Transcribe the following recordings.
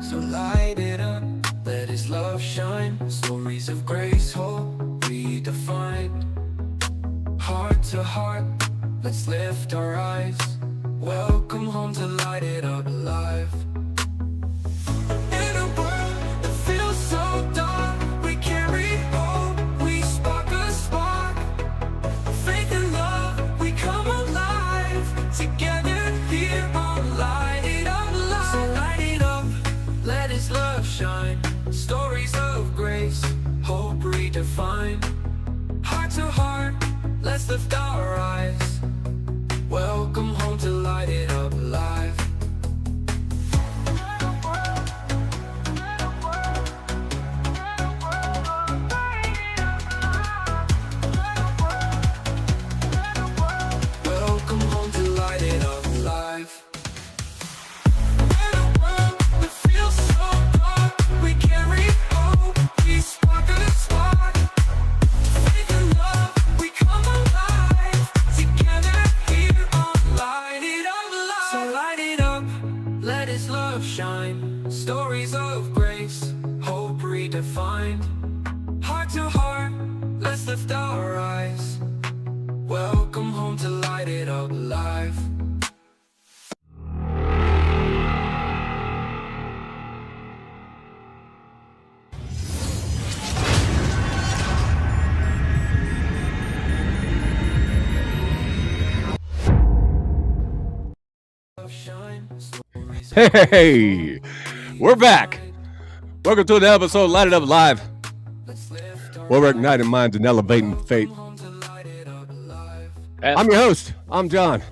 So light it up, let His love shine. Stories of grace, hope redefined. Heart to heart, let's lift our eyes. Welcome home to Light It Up Live. In a world that feels so dark, we carry hope, we spark a spark. Faith and love, we come alive. Together here on Light It Up Live. So light it up, let His love shine. Stories of grace, hope redefined. Heart to heart, let's lift our eyes. Welcome home to Light It Up Live. Welcome home to Light It Up Live. In a world that feels so dark, we carry hope, we spark a spark. Faith and love, we come alive. Together here on Light It Up Live. So light it up, let His love shine. Stories of grace, hope redefined. Heart to heart, let's lift our eyes. Welcome home to Light It Up Live. Hey, we're back. Welcome to another episode of Light It Up Live, where we're igniting minds and elevating faith. I'm your host. I'm John.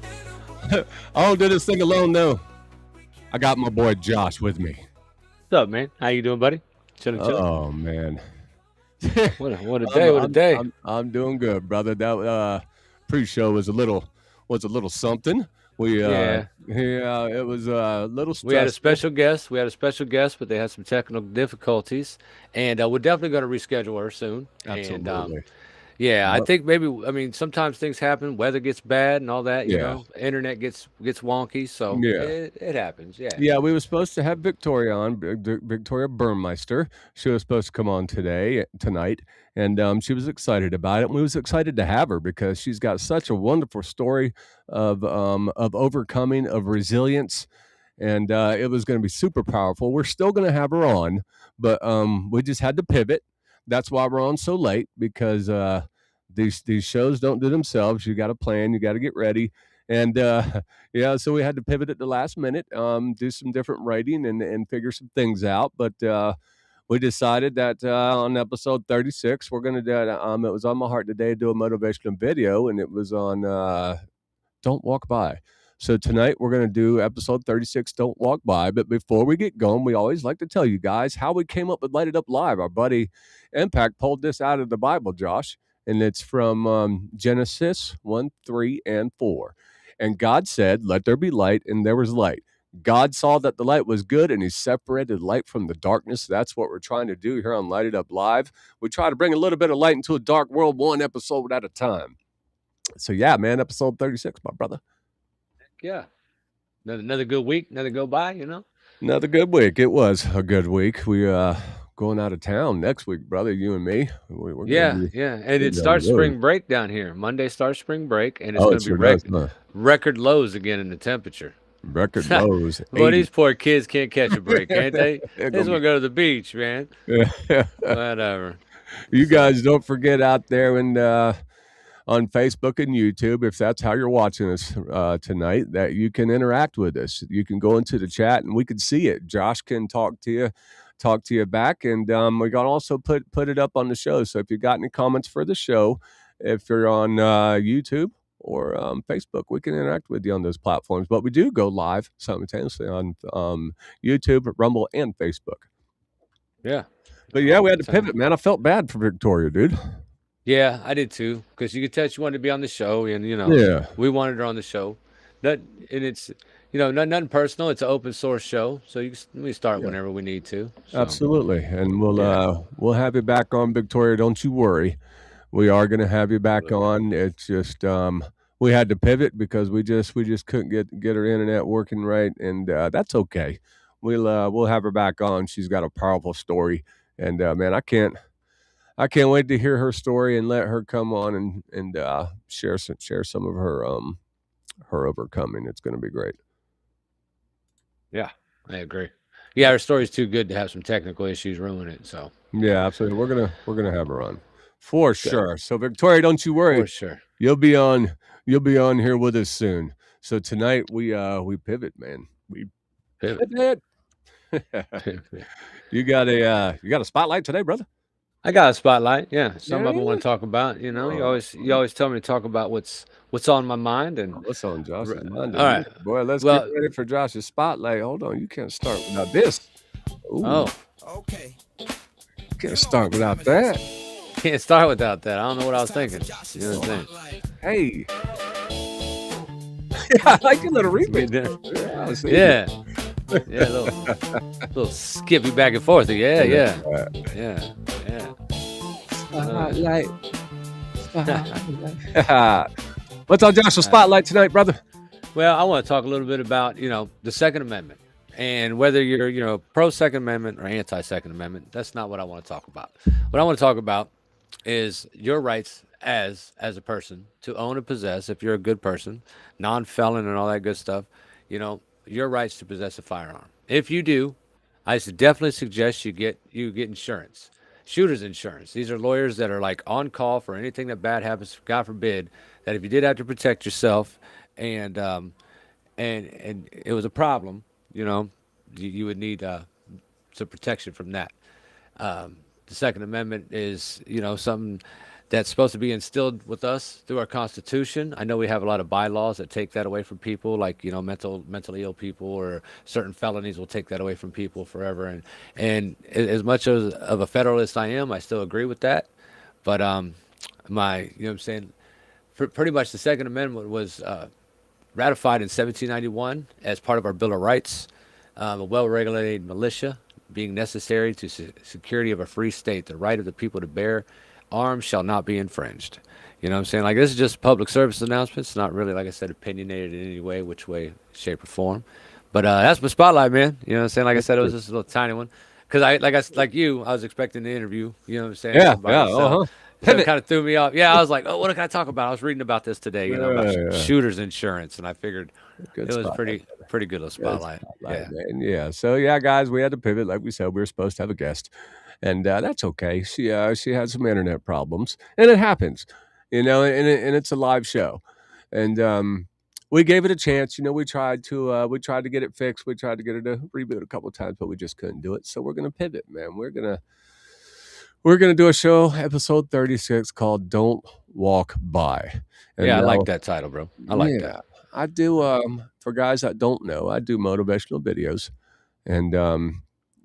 I don't do this thing alone, though. I got my boy Josh with me. What's up, man? How you doing, buddy? Chilling. Oh, man. What a day! What a day! I'm doing good, brother. That pre-show was a little something. It was a little stressful. We had a special guest. But they had some technical difficulties, and we're definitely going to reschedule her soon. Absolutely. And, I think sometimes things happen. Weather gets bad and all that. You know, internet gets wonky, so it happens. Yeah. We were supposed to have Victoria on, Victoria Burmeister. She was supposed to come on tonight, and she was excited about it. And we was excited to have her because she's got such a wonderful story of overcoming, of resilience, and it was going to be super powerful. We're still going to have her on, but we just had to pivot. That's why we're on so late, because these shows don't do themselves. You got to plan, you got to get ready, and so we had to pivot at the last minute, do some different writing and figure some things out. But we decided that on episode 36, we're gonna do it. It was on my heart today to do a motivational video, and it was on Don't Walk By. So tonight we're going to do episode 36, Don't Walk By. But before we get going, we always like to tell you guys how we came up with Light It Up Live. Our buddy Impact pulled this out of the Bible, Josh, and it's from Genesis 1, 3, and 4. And God said, let there be light, and there was light. God saw that the light was good, and He separated light from the darkness. That's what we're trying to do here on Light It Up Live. We try to bring a little bit of light into a dark world, one episode at a time. So yeah, man, episode 36, my brother. Yeah. Another good week, another go by, you know? Another good week. It was a good week. We going out of town next week, brother, you and me. We're And it starts spring break down here. Monday starts spring break, and it's going to be record lows again in the temperature. Record lows. Well, these poor kids can't catch a break, can't they? They just want to go to the beach, man. Whatever. You guys don't forget out there and on Facebook and YouTube, if that's how you're watching us tonight, that you can interact with us. You can go into the chat and we can see it. Josh can talk to you back, and we can also put it up on the show. So if you got any comments for the show, if you're on YouTube or Facebook, we can interact with you on those platforms. But we do go live simultaneously on YouTube, Rumble, and Facebook. Yeah. But yeah, we had to pivot, man. I felt bad for Victoria, dude. Yeah, I did too, because you could tell she wanted to be on the show, and we wanted her on the show. It's nothing personal. It's an open source show, so we start whenever we need to. So. Absolutely, and we'll have you back on, Victoria. Don't you worry. We are going to have you back on. It's just we had to pivot because we just couldn't get our internet working right, and that's okay. we'll have her back on. She's got a powerful story, and man, I can't wait to hear her story and let her come on and share some of her overcoming. It's going to be great. Yeah, I agree. Yeah, her story's too good to have some technical issues ruin it. So yeah, absolutely. We're gonna have her on for sure. So Victoria, don't you worry. for sure. You'll be on here with us soon. So tonight we pivot, man. We Pivot. pivot. You got a spotlight today, brother? I got a spotlight. Yeah, some of them Yeah. want to talk about. You know, you Oh. always tell me to talk about what's on my mind. And What's on Josh's Right. mind? All right. Boy, let's Well- get ready for Josh's spotlight. Hold on, you can't start without this. Ooh, oh, Okay. you can't start without that. can't start without that. I don't know what I was thinking. You know what I'm saying? Hey. Yeah, I like your little remix. Yeah, I see yeah, yeah, a little skippy back and forth. Yeah, yeah, yeah. Spotlight. What's on Josh's spotlight tonight, brother? Well, I want to talk a little bit about, the Second Amendment, and whether you're, pro Second Amendment or anti Second Amendment. That's not what I want to talk about. What I want to talk about is your rights as a person to own and possess, if you're a good person, non-felon and all that good stuff, your rights to possess a firearm. If you do, I definitely suggest you get insurance. Shooter's insurance. These are lawyers that are like on call for anything that bad happens, God forbid, that if you did have to protect yourself and it was a problem, you would need some protection from that. The Second Amendment is, something that's supposed to be instilled with us through our Constitution. I know we have a lot of bylaws that take that away from people, like mentally ill people or certain felonies will take that away from people forever. And as much of a federalist I am, I still agree with that. But pretty much the Second Amendment was ratified in 1791 as part of our Bill of Rights. A well-regulated militia being necessary to security of a free state, the right of the people to bear arms shall not be infringed. You know what I'm saying? Like, this is just public service announcements. It's not really, like I said, opinionated in any way, which way, shape, or form. But that's my spotlight, man. You know what I'm saying? Like I said, it was just a little tiny one. Because I was expecting the interview. You know what I'm saying? Yeah, About yeah, yourself. So it kind of threw me off. Yeah, I was like, oh, what can I talk about? I was reading about this today, about Yeah. shooter's insurance, and I figured Good it was spotlight. pretty good little spotlight. Spotlight, Yeah. man. Yeah. So yeah, guys, we had to pivot. Like we said, we were supposed to have a guest, and that's okay. She had some internet problems, and it happens, and it's a live show, and we gave it a chance. We tried to get it fixed. We tried to get it to reboot a couple of times, but we just couldn't do it. So we're gonna pivot, man. We're gonna do a show, episode 36, called "Don't Walk By." And Yeah, I now- like that title, bro. I like yeah, that. I do. For guys that don't know, I do motivational videos, and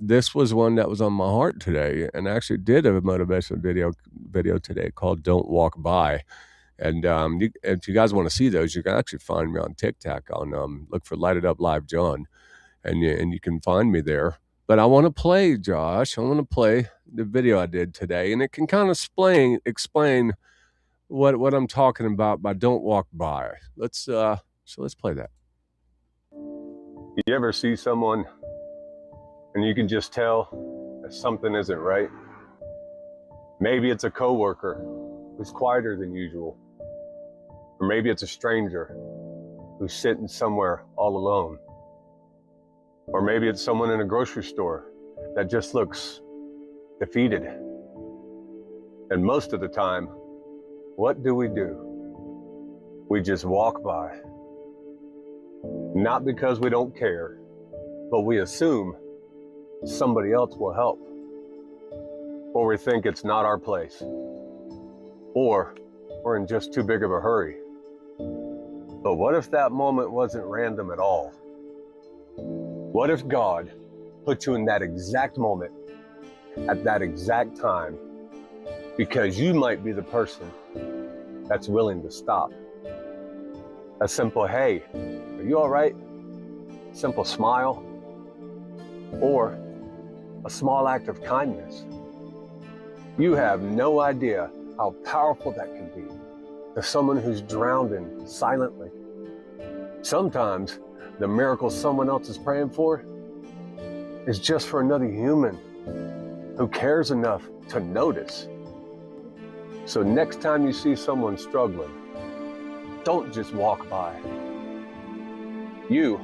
this was one that was on my heart today, and I actually did a motivational video today called "Don't Walk By." And if you guys want to see those, you can actually find me on TikTok on look for Light It Up Live John, and you can find me there. But I want to play, Josh. I want to play the video I did today, and it can kind of explain what I'm talking about by "Don't Walk By." Let's play that. You ever see someone and you can just tell that something isn't right? Maybe it's a coworker who's quieter than usual, or maybe it's a stranger who's sitting somewhere all alone, or maybe it's someone in a grocery store that just looks defeated. And most of the time, what do? We just walk by. Not because we don't care, but we assume somebody else will help. Or we think it's not our place. Or we're in just too big of a hurry. But what if that moment wasn't random at all? What if God put you in that exact moment, at that exact time, because you might be the person that's willing to stop? A simple, hey, are you all right? Simple smile, or a small act of kindness. You have no idea how powerful that can be to someone who's drowning silently. Sometimes the miracle someone else is praying for is just for another human who cares enough to notice. So next time you see someone struggling, don't just walk by. You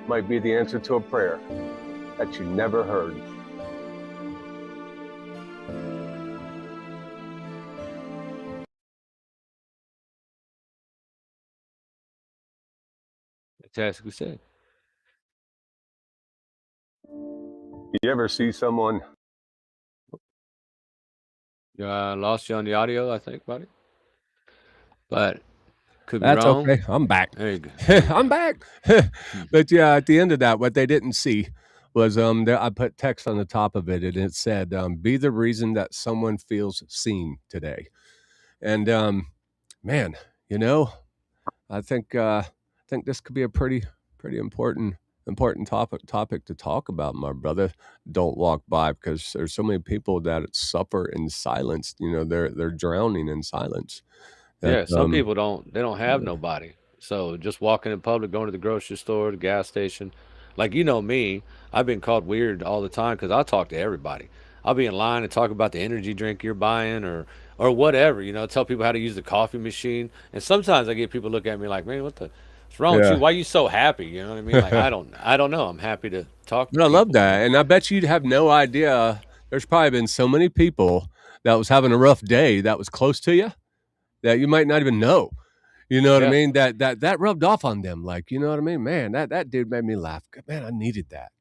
might be the answer to a prayer that you never heard. Fantastically said. You ever see someone? I lost you on the audio, I think, buddy. But could be That's wrong. okay. I'm back. There you go. I'm back. But yeah, at the end of that, what they didn't see was I put text on the top of it, and it said, "Be the reason that someone feels seen today." And man, you know, I think this could be a pretty important topic to talk about, my brother. Don't walk by, because there's so many people that suffer in silence. You know, they're drowning in silence. That Yeah, some people don't have nobody. So just walking in public, going to the grocery store, the gas station, like you know me, I've been called weird all the time because I talk to everybody. I'll be in line and talk about the energy drink you're buying or whatever, tell people how to use the coffee machine. And sometimes I get people look at me like, man, what's wrong with you? Yeah. Why are you so happy? You know what I mean? Like I don't know. I'm happy to talk to But I love people. that, and I bet you'd have no idea. There's probably been so many people that was having a rough day that was close to you that you might not even know. You know what I Yeah. mean? That rubbed off on them. Like, you know what I mean? Man, that dude made me laugh. Man, I needed that.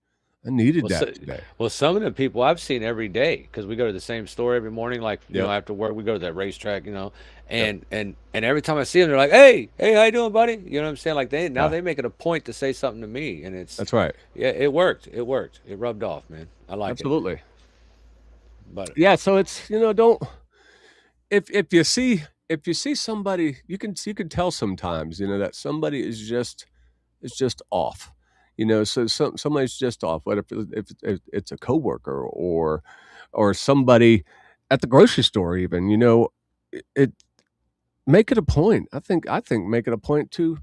I needed Well, so, that today. well, some of the people I've seen every day because we go to the same store every morning. Like Yep. after work, we go to that racetrack. Yep. And every time I see them, they're like, "Hey, how you doing, buddy?" You know what I'm saying? Like now Yeah. they make it a point to say something to me, and That's right. yeah, it worked. It worked. It rubbed off, man. I like it. Absolutely. But Yeah, so it's, don't, if you see somebody, you can tell sometimes, that somebody is just off. So somebody's just off. What if it's a coworker or somebody at the grocery store even, it make it a point. I think make it a point to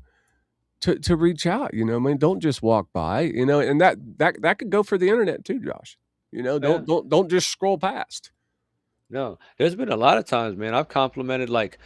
reach out, I mean, don't just walk by, and that could go for the internet too, Josh. yeah. Don't just scroll past. No, there's been a lot of times, man. I've complimented like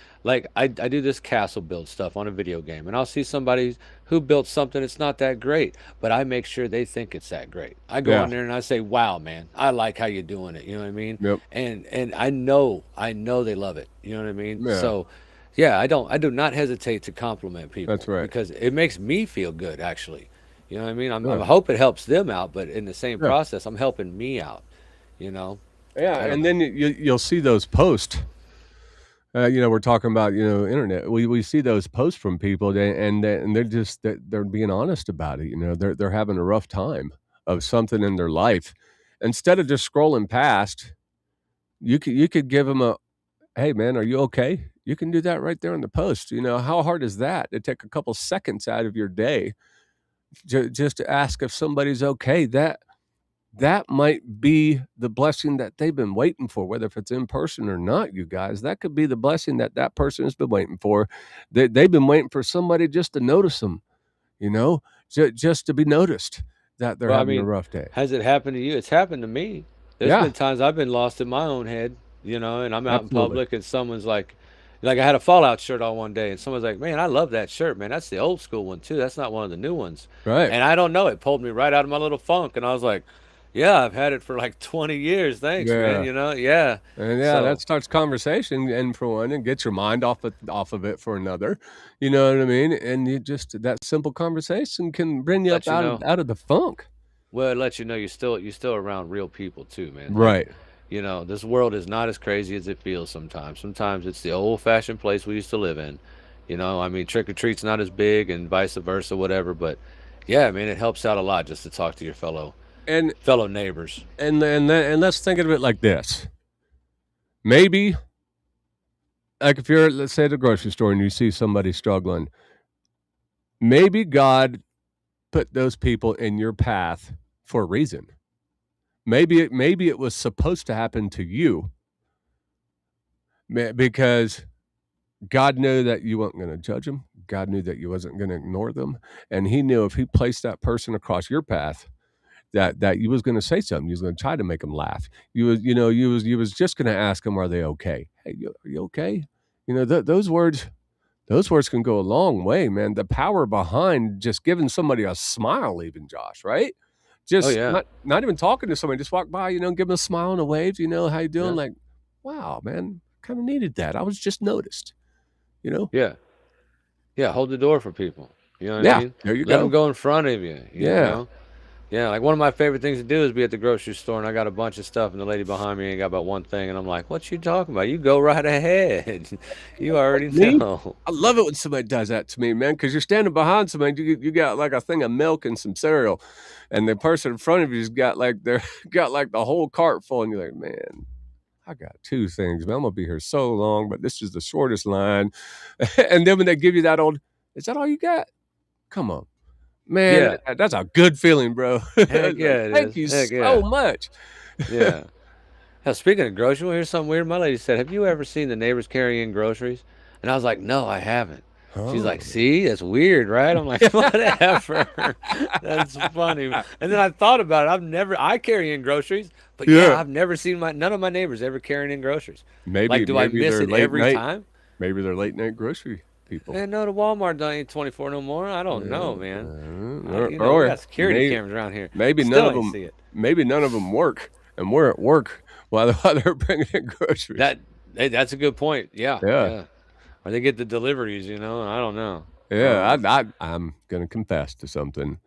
I do this castle build stuff on a video game, and I'll see somebody who built something that's not that great, but I make sure they think it's that great. I go Yeah. on there and I say, "Wow, man, I like how you're doing it." You know what I mean? Yep. And I know they love it. You know what I mean? Yeah. So, yeah, I do not hesitate to compliment people That's right. because it makes me feel good, actually. You know what I mean? I Yeah. hope it helps them out, but in the same Yeah. process, I'm helping me out. You know? Yeah, I don't and know. then you'll see those posts. We're talking about, internet. We see those posts from people, and they're just they're being honest about it. They're having a rough time of something in their life. Instead of just scrolling past, you could give them a, "Hey, man, are you okay?" You can do that right there in the post. How hard is that? To take a couple seconds out of your day just to ask if somebody's okay. That might be the blessing that they've been waiting for, whether if it's in person or not, you guys. That could be the blessing that person has been waiting for. They've been waiting for somebody just to notice them, just to be noticed that they're Well, I having a mean, rough day. has it happened to you? It's happened to me. There's Yeah, been times I've been lost in my own head, and I'm out in absolutely. public and someone's like I had a Fallout shirt on one day and someone's like, "Man, I love that shirt, man. That's the old school one too. That's not one of the new ones." Right. And I don't know, it pulled me right out of my little funk and I was like, "Yeah, I've had it for like 20 years. Thanks, man." Yeah. Yeah. And yeah, that So, starts conversation, and for one, and gets your mind off of it for another. You know what I mean? And that simple conversation can bring you up let you know. out of the funk. Well, it lets you know you're still around real people too, man. Like, Right. this world is not as crazy as it feels sometimes. Sometimes it's the old-fashioned place we used to live in. I mean, trick or treat's not as big and vice versa, whatever. But yeah, man, it helps out a lot just to talk to your And fellow neighbors. and let's think of it like this. Maybe, like, if you're, let's say, at the grocery store and you see somebody struggling, maybe God put those people in your path for a reason. Maybe it was supposed to happen to you, because God knew that you weren't going to judge them. God knew that you wasn't going to ignore them, and He knew if He placed that person across your path, that you was going to say something. You was going to try to make them laugh. You was just going to ask them, are they okay? Hey, are you okay? Those words. Those words can go a long way, man. The power behind just giving somebody a smile, even, Josh, right? Oh Just yeah, not even talking to somebody, just walk by, give them a smile and a wave, how you doing? yeah, Like, wow, man, kind of needed that. I was just noticed, you know? yeah, yeah. Hold the door for people. You know what I Yeah, mean? there you Let them go. go in front of you. You Yeah. know? Yeah, like one of my favorite things to do is be at the grocery store and I got a bunch of stuff and the lady behind me ain't got about one thing and I'm like, "What you talking about? You go right ahead. You already Me? know." I love it when somebody does that to me, man, because you're standing behind somebody, you got like a thing of milk and some cereal, and the person in front of you's got like their got like the whole cart full, and you're like, man, I got two things, man. I'm gonna be here so long, but this is the shortest line. And then when they give you that old, is that all you got? Come on, man. Yeah. That's a good feeling, bro. Heck It's like, yeah, it thank is. you Heck so yeah. much. Yeah. Now, speaking of groceries, well, here's something weird. My lady said, "Have you ever seen the neighbors carrying groceries?" And I was like, "No, I haven't." She's like, Oh. "See, that's weird, right?" I'm like, "Whatever." That's funny. And then I thought about it. I carry in groceries, but yeah, Yeah. I've never seen none of my neighbors ever carrying in groceries. Maybe Like, do I maybe miss they're it late every night. time? Maybe they're late night grocery people. Man, no, the Walmart ain't 24 no more. I don't Yeah, know, man. or We or got security cameras around here. maybe none Still of ain't them. see it. Maybe none of them work, and we're at work while they're bringing in groceries. Hey, that's a good point. Yeah, Yeah, yeah. Or they get the deliveries, I don't know. yeah. I'm gonna confess to something.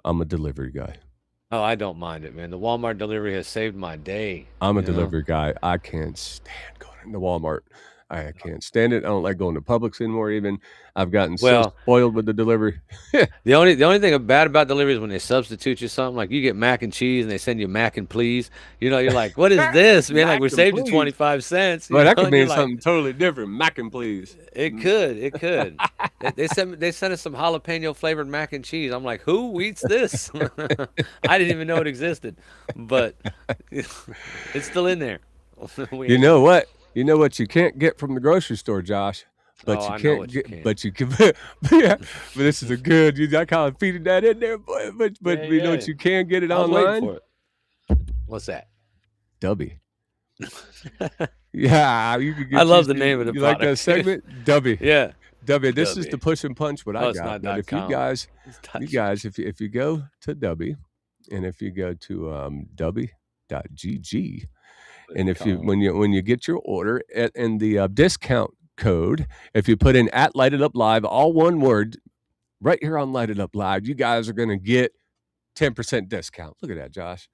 I'm a delivery guy. Oh, I don't mind it, man. The Walmart delivery has saved my day, I'm a you know? delivery guy. I can't stand going into Walmart. I can't stand it. I don't like going to Publix anymore even. I've gotten so Well, spoiled with the delivery. the only thing bad about delivery is when they substitute you something. Like you get mac and cheese and they send you mac and please. You're like, what is this, man? Like Mac we and saved you please. 25 cents, Well, that could and you're mean like, something totally different. Mac and please. it could. They sent us some jalapeno flavored mac and cheese. I'm like, who eats this? I didn't even know it existed, but it's still in there. We You ate know it. what? You know what you can't get from the grocery store, Josh? Oh, But you I know can't what you get, can. but you can, yeah, but this is a good, I kind of feeding that in there, but Yeah, you know yeah. what you can get it I was waiting online? for it. What's that? Dubby. Yeah, you could I get love the name of the you like that product. segment? Dubby. Yeah. Dubby. This is the Dubby. push and punch what I Oh, it's got. not But if you .com. guys, It's if you go to Dubby and if you go to Dubby.gg, and if you .com. when you get your order and the discount code, if you put in at Light It Up Live, all one word, right here on Light It Up Live, you guys are gonna get 10% discount. Look at that, Josh.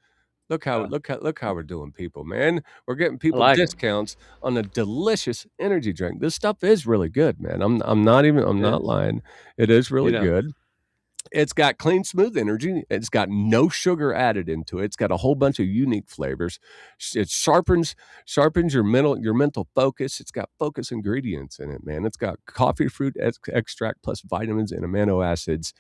Uh, Look how we're doing people, man. We're getting I people like them. discounts on a delicious energy drink. This stuff is really good, man. I'm It not is. lying. It is You really know, good. It's got clean, smooth energy. It's got no sugar added into it. It's got a whole bunch of unique flavors. It sharpens your mental focus. It's got focus ingredients in it, man. It's got coffee fruit extract plus vitamins and amino acids,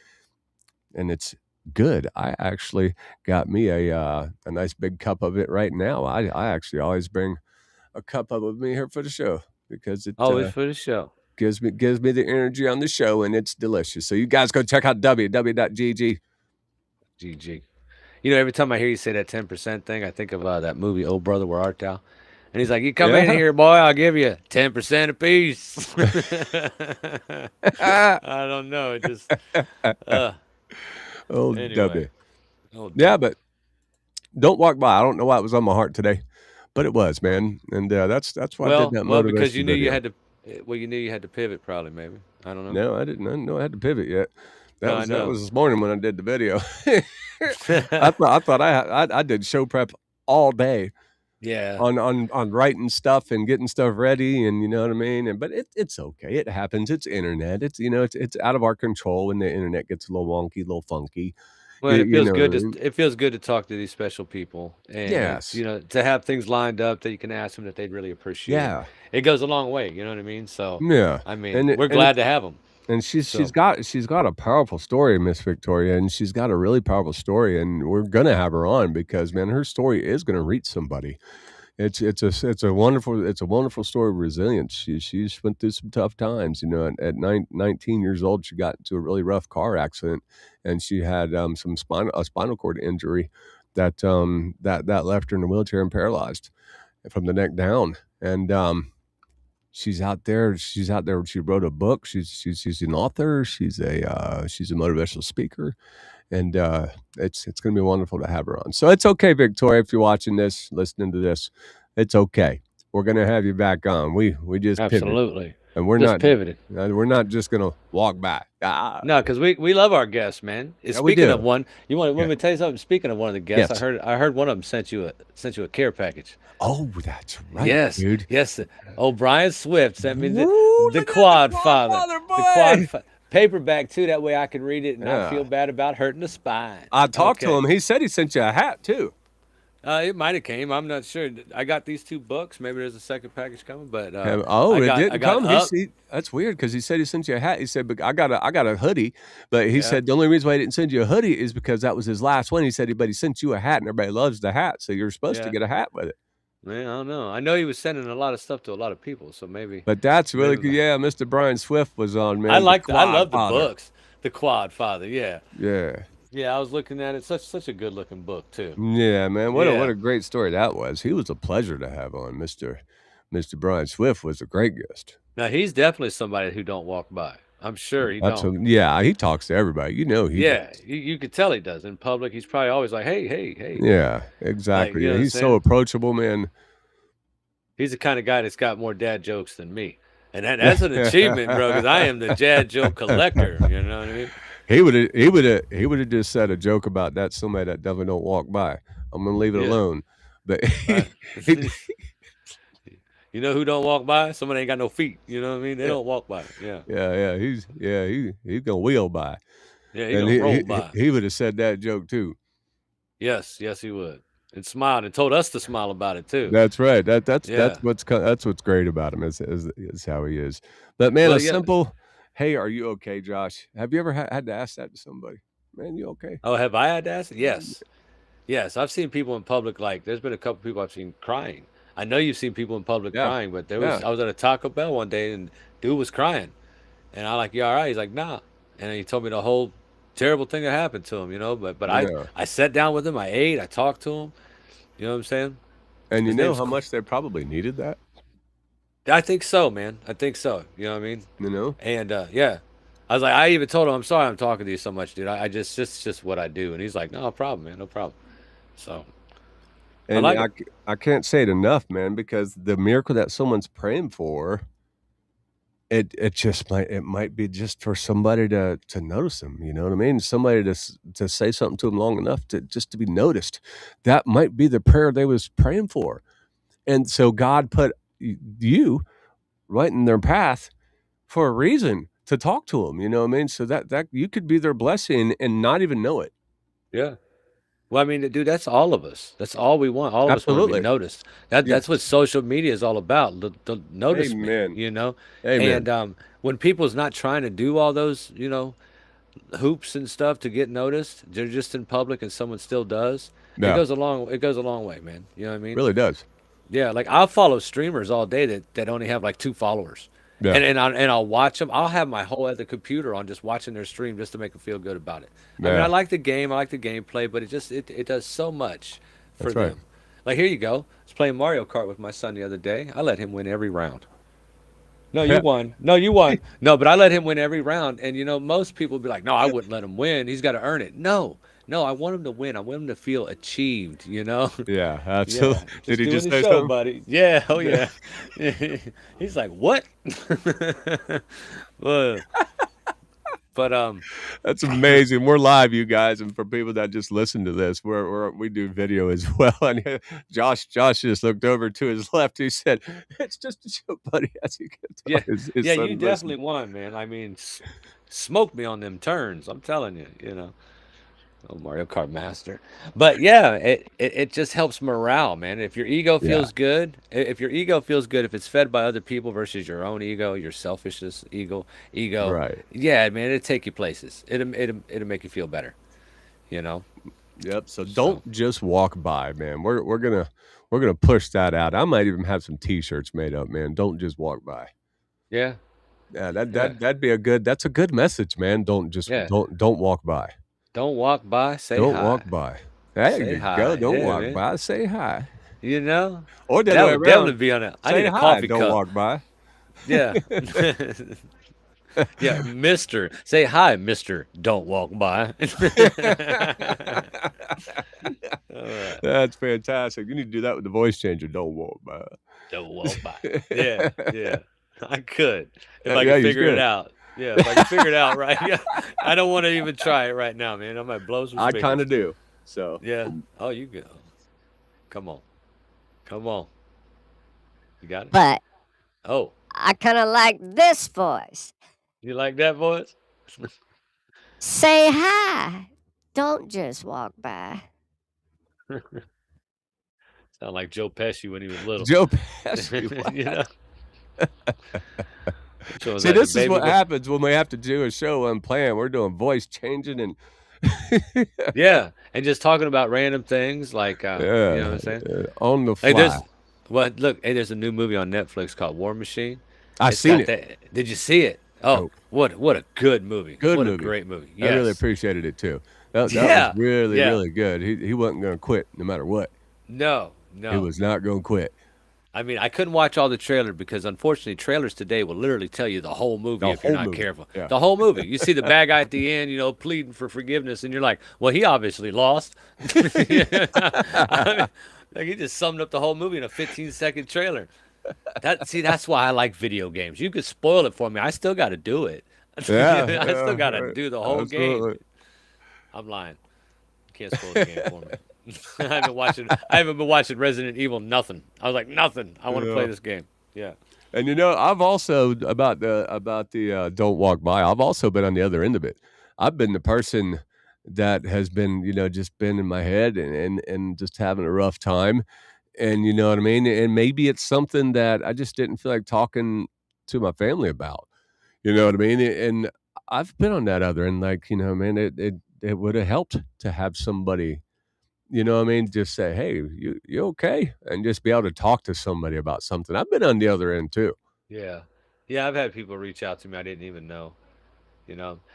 and it's good. I actually got me a nice big cup of it right now. I actually always bring a cup of it with me here for the show because it always for the show. gives me the energy on the show, and it's delicious. So you guys go check out www.gg. GG. Every time I hear you say that 10% thing, I think of that movie, Oh Brother, Where Art Thou? And he's like, you come in Yeah. here, boy, I'll give you 10% apiece. I don't know. It just, Oh, anyway. W. Oh, Yeah, Dubby. but don't walk by. I don't know why it was on my heart today, but it was, man. And that's why I did that Well, because you motivation knew you video. had to, you knew you had to pivot, probably, maybe. I don't know. No, I didn't know I had to pivot yet. No, I That know. was this morning when I did the video. I thought I did show prep all day Yeah. on writing stuff and getting stuff ready, and you know what I mean. And but it's okay. It happens. It's internet. It's out of our control when the internet gets a little wonky, a little funky. Well, and it You feels know good what I mean? it feels good to talk to these special people and Yes. to have things lined up that you can ask them that they'd really appreciate. Yeah. It goes a long way, you know what I mean? So, Yeah. I mean, And it, we're and it, glad to have them. and she's So, got a powerful story, Miss Victoria, and she's got a really powerful story, and we're gonna have her on because man, her story is gonna reach somebody. it's a wonderful story of resilience. She's went through some tough times. You know, at 19 years old, she got into a really rough car accident, and she had some spinal cord injury that left her in a wheelchair and paralyzed from the neck down. And she's out there. She's out there. She wrote a book. She's an author. She's a motivational speaker, and it's going to be wonderful to have her on. So it's okay, Victoria, if you're watching this, listening to this, it's okay. We're going to have you back on. We just pivoted, Absolutely. and we're Just not pivoted. we're not just going to walk by. No, because we love our guests, man. Yeah, we Speaking of do. one, want Yeah. me to tell you something? Speaking of one of the guests, Yes. I heard one of them sent you a care package. Oh, that's right, Yes, dude. yes. Brian Swift sent me Woo, the look at Quad that Father, Quadfather, the boy. paperback too. That way I can read it and not Yeah. feel bad about hurting the spine. I talked to Okay. him. He said he sent you a hat too. It might have came. I'm not sure. I got these 2 books. Maybe there's a second package coming, but Oh, I it got I didn't got come. up. That's weird because he said he sent you a hat. He said, "But I got a hoodie." But he Yeah. said the only reason why he didn't send you a hoodie is because that was his last one. He said, but he sent you a hat, and everybody loves the hat, so you're supposed to Yeah. get a hat with it. Man, I don't know. I know he was sending a lot of stuff to a lot of people, so maybe But that's really maybe good. Yeah, Mr. Brian Swift was on, man. I The love the Quadfather. books. The Quad Father, yeah. Yeah, Yeah, I was looking at it. Such a good looking book too. yeah, man. What Yeah. a great story that was. He was a pleasure to have on. Mr. Brian Swift was a great guest. Now he's definitely somebody who don't walk by. I'm sure he don't. Yeah, he talks to everybody. You know he Yeah, does. you could tell he does. In public, he's probably always like, hey, hey, hey. Yeah, Like, exactly. you know Yeah, what I'm he's so saying? approachable, man. He's the kind of guy that's got more dad jokes than me. And that's an achievement, bro, because I am the dad joke collector. You know what I mean? He would have just said a joke about that somebody that definitely don't walk by. I'm gonna leave it Yeah. alone. But Right. he- You know who don't walk by? Somebody ain't got no feet. You know what I mean? They don't walk by. Yeah. he's gonna wheel by. Yeah, he And gonna roll by. he would have said that joke too. Yes, he would. And smiled and told us to smile about it too. That's right. Yeah. That's what's great about him is how he is. But man, Well, a yeah. simple, "Hey, are you okay, Josh?" Have you ever had to ask that to somebody? Man, you okay? Oh, have I had to ask? Yes. Yes. I've seen people in public, like, there's been a couple people I've seen crying. I know you've seen people in public Yeah. crying, but Yeah. I was at a Taco Bell one day and dude was crying. And I like, you all right? He's like, nah. And he told me the whole terrible thing that happened to him, but Yeah. I sat down with him, I ate, I talked to him. You know what I'm saying? And you His know name's how Qu- much they probably needed that, I think so, man. I think so. You know what I mean? you know? And yeah. I was like, I even told him, I'm sorry I'm talking to you so much, dude. It's just what I do. And he's like, no problem, man, no problem. So And like it. I can't say it enough, man, because the miracle that someone's praying for, it just might be just for somebody to notice them, you know what I mean? Somebody to say something to them long enough to be noticed. That might be the prayer they was praying for. And so God put you right in their path for a reason to talk to them, you know what I mean? So that you could be their blessing and not even know it. Yeah. Well, I mean, dude, that's all of us. That's all we want. All of us want to Absolutely. be noticed. Yes. That's what social media is all about. The notice Amen. me, Amen. And when people's not trying to do all those, hoops and stuff to get noticed, they're just in public and someone still does. Yeah. It goes a long way, man. You know what I mean? Really does. Yeah, like I'll follow streamers all day that only have like 2 followers. Yeah. And I'll watch them. I'll have my whole other computer on just watching their stream just to make them feel good about it. I mean, Yeah. I like the game, I like the gameplay, but it does so much for That's right. them. Like here you go. I was playing Mario Kart with my son the other day. I let him win every round. No, you won. No, you won. No, but I let him win every round. And most people be like, no, I wouldn't let him win. He's got to earn it. No, I want him to win. I want him to feel achieved, Yeah, Yeah, absolutely. Did he doing just the say show, something? buddy. Yeah, oh yeah. He's like, what? Well, but That's amazing. We're live, you guys, and for people that just listen to this, we do video as well. And Josh just looked over to his left. He said, "It's just a show, buddy." As he gets yeah, his yeah, son you listening. definitely won, man. I mean, smoke me on them turns. I'm telling you. Oh, Mario Kart Master. But yeah, it just helps morale, man. If your ego Yeah, feels good, if it's fed by other people versus your own ego, your selfishness, ego, right. yeah, man, it'll take you places. It'll make you feel better, you know? Yep. So So don't just walk by, man. We're gonna push that out. I might even have some T-shirts made up, man. Don't just walk by. yeah, Yeah, that yeah, that that'd be a good. That's a good message, man. Don't just yeah. don't walk by. Don't walk by, say Don't walk hi. by. There Say you go. hi. Don't Yeah, walk man. by. Say hi. You know? Or the other That way would definitely around. be on it. I need Say a hi. coffee Don't cup. walk by. Yeah. Yeah, Mister. Say hi, Mister. Don't walk by. All right. That's fantastic. You need to do that with the voice changer. Don't walk by. Don't walk by. Yeah, yeah. I could if I Yeah, could you figure it should. out. Yeah, if I could figure it out right. Yeah. I don't want to even try it right now, man. I might blow some I kind speakers. of do. So Yeah. Oh, you go. Come on. Come on. You got it? But Oh, I kind of like this voice. you like that voice? Say hi. Don't just walk by. Sound like Joe Pesci when he was little. Joe Pesci. You know? So it's See, like the this is baby what voice. happens when we have to do a show unplanned. We're doing voice changing and Yeah, and just talking about random things like, you know what yeah, I'm saying? on the Hey, there's fly. well, look, hey, there's a new movie on Netflix called War Machine. I It's seen got it. that. Did you see it? Oh, Oh, what a good movie. good What a movie. great movie. I really Yes. appreciated it too. That was Yeah. really, Yeah. really good. He wasn't going to quit no matter what. No, He no. was not going to quit. I mean, I couldn't watch all the trailer because unfortunately trailers today will literally tell you the whole movie The if you're whole not movie. careful. Yeah. The whole movie. You see the bad guy at the end, pleading for forgiveness, and you're like, well, he obviously lost. I mean, like he just summed up the whole movie in a 15-second trailer. That's why I like video games. You could spoil it for me. I still got to do it. Yeah, I still yeah, got to right. do the whole game. Absolutely. I'm lying. You can't spoil the game for me. I haven't been watching Resident Evil nothing. I was like, nothing. I want to play Yeah. this game. Yeah. And I've also about the don't walk by. I've also been on the other end of it. I've been the person that has been, just been in my head and just having a rough time. And you know what I mean? And maybe it's something that I just didn't feel like talking to my family about. You know what I mean? And I've been on that other end, like, man, it would have helped to have somebody, just say, "Hey, you okay?" And just be able to talk to somebody about something. I've been on the other end too. Yeah. Yeah, I've had people reach out to me I didn't even know.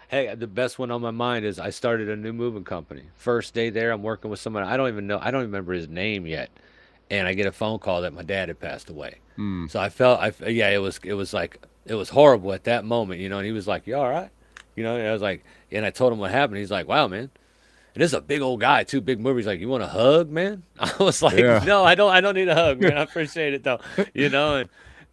Hey, the best one on my mind is I started a new moving company. First day there, I'm working with someone I don't even know. I don't even remember his name yet. And I get a phone call that my dad had passed away. Mm. So yeah, it was like, it was horrible at that moment, and he was like, you all right? And I was like, and I told him what happened. He's like, wow, man. And this is a big old guy, too, big movie. He's like, you want a hug, man? I was like, Yeah. no, I don't need a hug, man. I appreciate it though.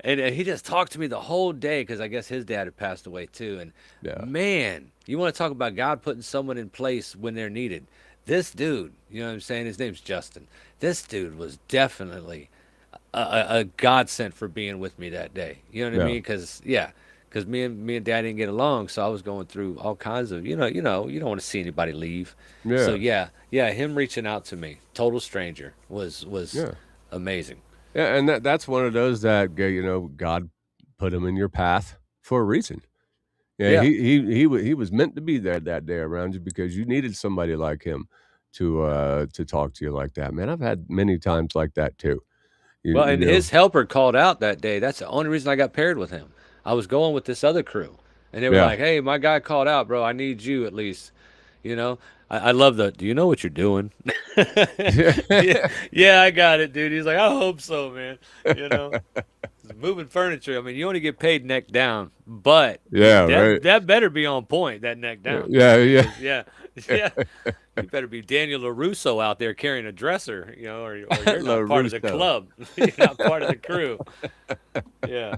And he just talked to me the whole day because I guess his dad had passed away too. And Yeah. man, you want to talk about God putting someone in place when they're needed. This dude, you know what I'm saying? His name's Justin. This dude was definitely a godsend for being with me that day. You know what I Yeah. mean? Because me and Dad didn't get along, so I was going through all kinds of, you don't want to see anybody leave. So Yeah. him reaching out to me, total stranger, was Yeah. amazing. Yeah, and that's one of those that God put him in your path for a reason. Yeah, Yeah. he was meant to be there that day around you because you needed somebody like him to talk to you like that. Man, I've had many times like that too. You Well, you and know, his helper called out that day. That's the only reason I got paired with him. I was going with this other crew, and they were yeah, like, "Hey, my guy called out, bro. I need you at least." You know, I love the. Do you know what you're doing? Yeah, yeah, I got it, dude. He's like, I hope so, man. You know, moving furniture. I mean, you only get paid neck down, but yeah, that right, that better be on point. That neck down. yeah, yeah, 'Cause, yeah, yeah. You better be Daniel LaRusso out there carrying a dresser, or you're not part of the LaRusso. club. You're not part of the crew. Yeah.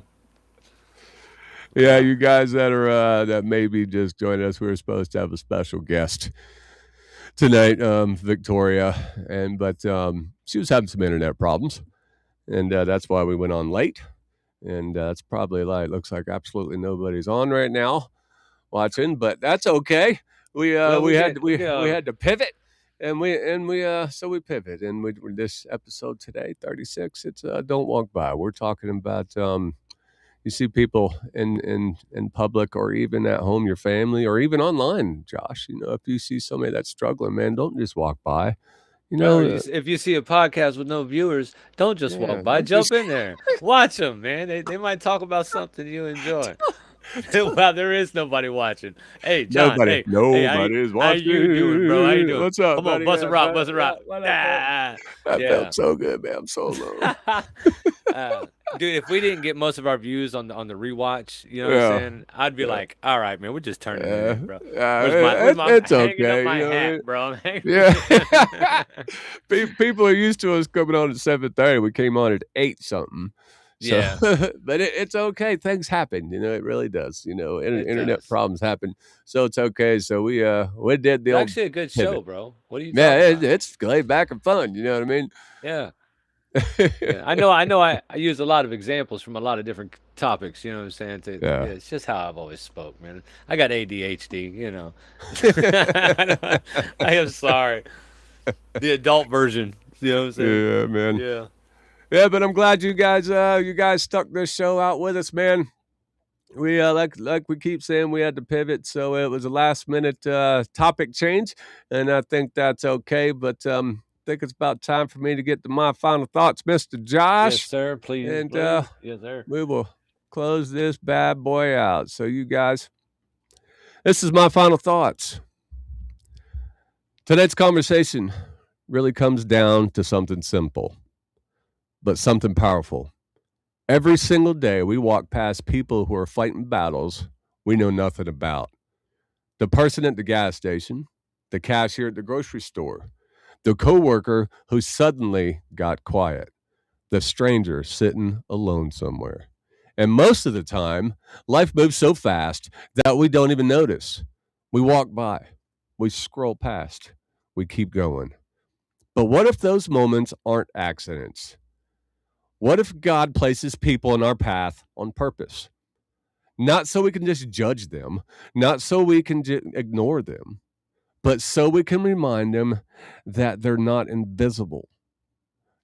Yeah. You guys that maybe just joined us, we were supposed to have a special guest tonight, Victoria, but she was having some internet problems, and that's why we went on late. And that's probably like looks like absolutely nobody's on right now watching, but that's okay. We Well, we we had get we we we had to pivot, and we pivot, and this episode today 36. It's don't walk by. We're talking about you see people in public or even at home, your family, or even online, Josh. If you see somebody that's struggling, man, don't just walk by. If you see a podcast with no viewers, don't just Yeah, walk by. don't Jump just in there. Watch them, man. They might talk about something you enjoy. Well, there is nobody watching. Hey, John. Hey, Nobody's how you doing, bro? How you watching. doing? What's up, Come on, buddy? bust a Yeah, rock, bust a rock. what up, That Yeah. felt so good, man. I'm so alone. Dude, if we didn't get most of our views on the rewatch, you know what I'm saying? I'd be like, all right, man, we're just turning it in, bro. Where's my it's hanging okay. up my you know what I mean? hat, bro? I'm hanging Yeah. People are used to us coming on at 7:30. We came on at 8 something. So, Yeah. but it's okay. Things happen. It really does. It internet does. problems happen. So it's okay. So we did the It's old actually a good show, pivot. bro. What are you Yeah, talking about? it's laid back and fun. You know what I mean? Yeah. Yeah. I know I use a lot of examples from a lot of different topics, you know what I'm saying? Yeah. It's just how I've always spoke, man. I got ADHD, you know. I am sorry. The adult version, you know what I'm saying? Yeah, man. Yeah. Yeah, but I'm glad you guys stuck this show out with us, man. We like we keep saying, we had to pivot, so it was a last minute topic change, and I think that's okay. But I think it's about time for me to get to my final thoughts, Mr. Josh. Yes, sir. Please. And please. Yes, sir. we will close this bad boy out. So you guys, this is my final thoughts. Tonight's conversation really comes down to something simple, but something powerful. Every single day, we walk past people who are fighting battles we know nothing about. The person at the gas station, the cashier at the grocery store, the coworker who suddenly got quiet, the stranger sitting alone somewhere. And most of the time, life moves so fast that we don't even notice. We walk by, we scroll past, we keep going. But what if those moments aren't accidents? What if God places people in our path on purpose? Not so we can just judge them, not so we can ignore them, but so we can remind them that they're not invisible.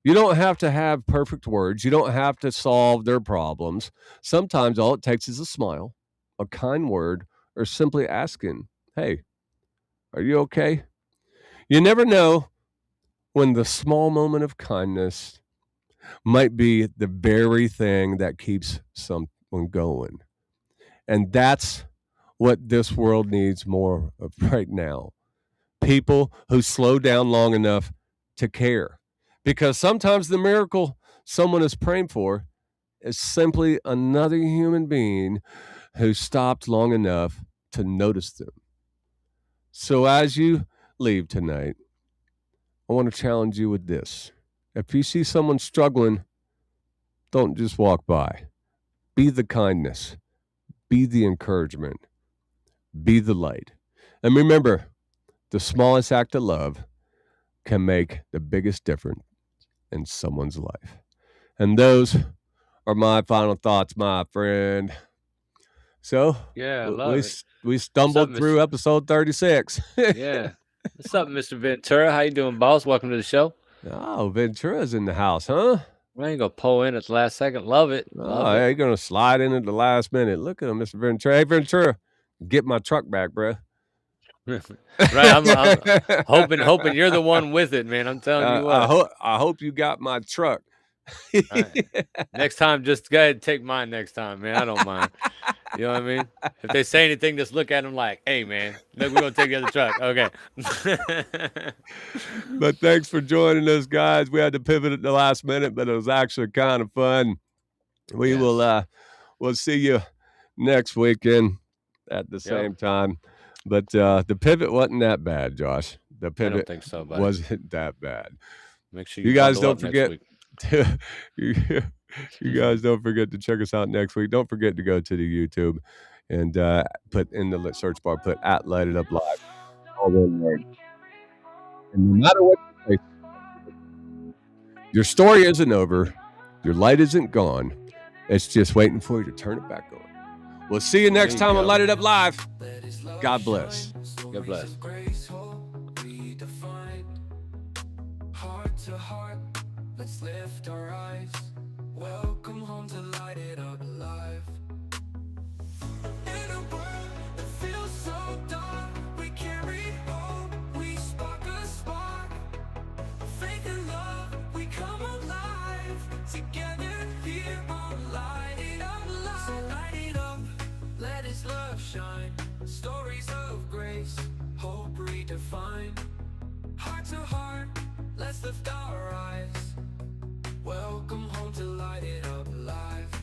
You don't have to have perfect words. You don't have to solve their problems. Sometimes all it takes is a smile, a kind word, or simply asking, hey, are you okay? You never know when the small moment of kindness might be the very thing that keeps someone going. And that's what this world needs more of right now. People who slow down long enough to care. Because sometimes the miracle someone is praying for is simply another human being who stopped long enough to notice them. So as you leave tonight, I want to challenge you with this. If you see someone struggling, don't just walk by. Be the kindness. Be the encouragement. Be the light. And remember, the smallest act of love can make the biggest difference in someone's life. And those are my final thoughts, my friend. So, Yeah, I love it. we stumbled What's up, through episode 36. Yeah. What's up, Mr. Ventura? How you doing, boss? Welcome to the show. Oh, Ventura's in the house, huh? I ain't gonna pull in at the last second. Love it. Oh, Love yeah, you're going to slide in at the last minute. Look at him, Mr. Ventura. Hey, Ventura, get my truck back, bro. it. Right. I'm hoping you're the one with it, man. I'm telling you what. I hope you got my truck. Right. Next time, just go ahead and take mine next time, man. I don't mind. You know what I mean? If they say anything, just look at them like, hey, man, look, we're going to take the other truck. Okay. But thanks for joining us, guys. We had to pivot at the last minute, but it was actually kind of fun. We Yes. will we'll see you next weekend at the same time. But the pivot wasn't that bad, Josh. The I don't pivot think so, buddy. wasn't that bad. Make sure You guys bundle don't up next forget. week. You guys don't forget to check us out next week. Don't forget to go to the YouTube and put in the search bar, put at Light It Up Live. All one word. And no matter what you say, your story isn't over. Your light isn't gone. It's just waiting for you to turn it back on. We'll see you next There you time on go. Light It Up Live. God bless. God bless. Heart to heart, let's lift our eyes. Welcome home to light it up alive. In a world that feels so dark, we carry hope, we spark a spark. Faith and love, we come alive. Together here on Light It Up Live. So light it up, let His love shine. Stories of grace, hope redefined. Heart to heart, let's lift our eyes. Welcome home to Light It Up Live.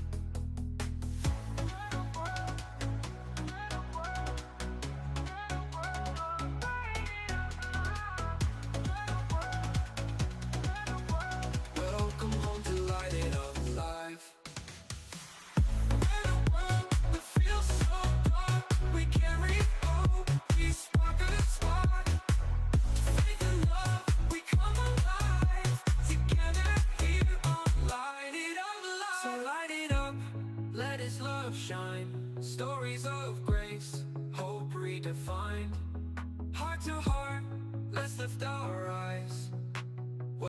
Welcome home to Light It Up Live. In a world that feels so dark, we carry hope, we spark a spark. Faith and love, we come alive. Together here on Light It Up Live. So light it up, let His love shine. Stories of grace, hope redefined. Heart to heart, let's lift our eyes.